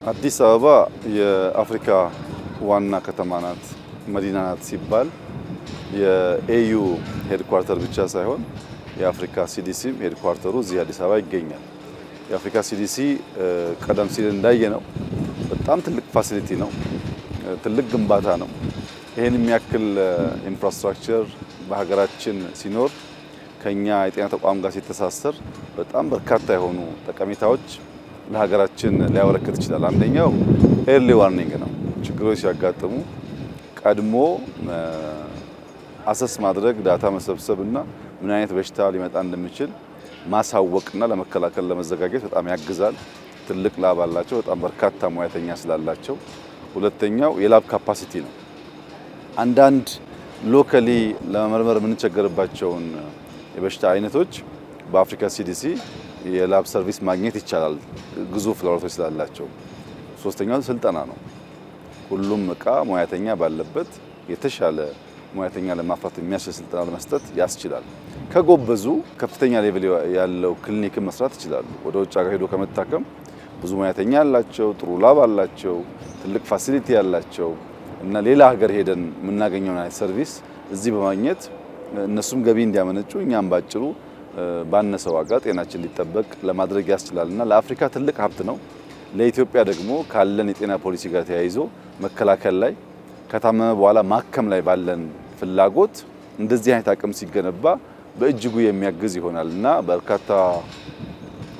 አዲስ አበባ የአፍሪካ ዋና ከተማ ናት፣ መዲና ናት ሲባል የኤዩ ሄድኳርተር ብቻ ሳይሆን የአፍሪካ ሲዲሲ ሄድኳርተሩ እዚህ አዲስ አበባ ይገኛል። የአፍሪካ ሲዲሲ ቀደም ሲል እንዳየነው በጣም ትልቅ ፋሲሊቲ ነው፣ ትልቅ ግንባታ ነው። ይሄን የሚያክል ኢንፍራስትራክቸር በሀገራችን ሲኖር ከኛ የጤና ተቋም ጋር ሲተሳሰር በጣም በርካታ የሆኑ ጠቀሜታዎች ለሀገራችን ሊያበረክት ይችላል። አንደኛው ኤርሊ ዋርኒንግ ነው። ችግሮች ሲያጋጥሙ ቀድሞ አሰስ ማድረግ፣ ዳታ መሰብሰብና ምን አይነት በሽታ ሊመጣ እንደሚችል ማሳወቅና ለመከላከል ለመዘጋጀት በጣም ያግዛል። ትልቅ ላብ አላቸው፣ በጣም በርካታ ሙያተኛ ስላላቸው። ሁለተኛው የላብ ካፓሲቲ ነው። አንዳንድ ሎካሊ ለመመርመር የምንቸገርባቸውን የበሽታ አይነቶች በአፍሪካ ሲዲሲ የላብ ሰርቪስ ማግኘት ይቻላል፣ ግዙፍ ላቦራቶሪ ስላላቸው። ሶስተኛው ስልጠና ነው። ሁሉም እቃ ሙያተኛ ባለበት የተሻለ ሙያተኛ ለማፍራት የሚያስችል ስልጠና ለመስጠት ያስችላል። ከጎበዙ ከፍተኛ ሌቭል ያለው ክሊኒክ መስራት ይችላሉ። ወደ ውጭ ሀገር ሄዶ ከመታከም ብዙ ሙያተኛ ያላቸው፣ ጥሩ ላብ አላቸው፣ ትልቅ ፋሲሊቲ ያላቸው እና ሌላ ሀገር ሄደን የምናገኘውን አይነት ሰርቪስ እዚህ በማግኘት እነሱም ገቢ እንዲያመነጩ እኛም ባጭሩ ባነሰ ዋጋ ጤናችን ሊጠበቅ ለማድረግ ያስችላልና ለአፍሪካ ትልቅ ሀብት ነው። ለኢትዮጵያ ደግሞ ካለን የጤና ፖሊሲ ጋር ተያይዞ መከላከል ላይ ከታመመ በኋላ ማከም ላይ ባለን ፍላጎት እንደዚህ አይነት አቅም ሲገነባ በእጅጉ የሚያግዝ ይሆናልና በርካታ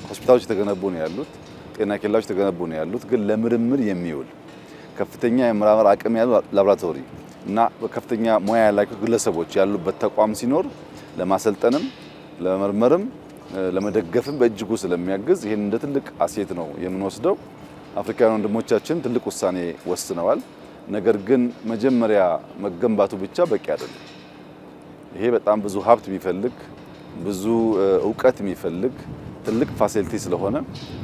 ሆስፒታሎች የተገነቡ ነው ያሉት፣ ጤና ኬላዎች የተገነቡ ነው ያሉት። ግን ለምርምር የሚውል ከፍተኛ የምርምር አቅም ያለው ላቦራቶሪ እና በከፍተኛ ሙያ ያላቸው ግለሰቦች ያሉበት ተቋም ሲኖር ለማሰልጠንም ለመመርመርም ለመደገፍም በእጅጉ ስለሚያግዝ ይሄን እንደ ትልቅ አሴት ነው የምንወስደው። አፍሪካውያን ወንድሞቻችን ትልቅ ውሳኔ ወስነዋል። ነገር ግን መጀመሪያ መገንባቱ ብቻ በቂ አይደለም። ይሄ በጣም ብዙ ሀብት የሚፈልግ ብዙ ዕውቀት የሚፈልግ ትልቅ ፋሲሊቲ ስለሆነ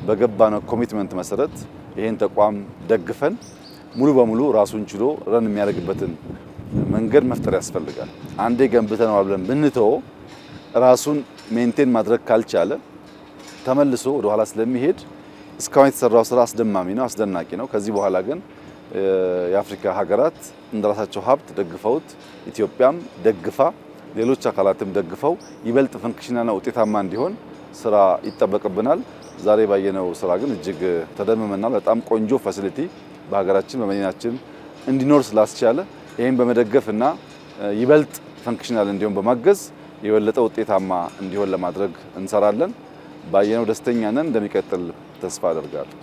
በገባነው ኮሚትመንት መሰረት ይሄን ተቋም ደግፈን ሙሉ በሙሉ ራሱን ችሎ ረን የሚያደርግበትን መንገድ መፍጠር ያስፈልጋል። አንዴ ገንብተነዋል ብለን ብንተው ራሱን ሜንቴን ማድረግ ካልቻለ ተመልሶ ወደ ኋላ ስለሚሄድ እስካሁን የተሰራው ስራ አስደማሚ ነው፣ አስደናቂ ነው። ከዚህ በኋላ ግን የአፍሪካ ሀገራት እንደራሳቸው ሀብት ደግፈውት ኢትዮጵያም ደግፋ ሌሎች አካላትም ደግፈው ይበልጥ ፈንክሽናልና ውጤታማ እንዲሆን ስራ ይጠበቅብናል። ዛሬ ባየነው ስራ ግን እጅግ ተደምመናል። በጣም ቆንጆ ፋሲሊቲ በሀገራችን በመዲናችን እንዲኖር ስላስቻለ ይሄን በመደገፍና ይበልጥ ፈንክሽናል እንዲሆን በማገዝ የበለጠ ውጤታማ እንዲሆን ለማድረግ እንሰራለን። ባየነው ደስተኛ ነን። እንደሚቀጥል ተስፋ አደርጋለሁ።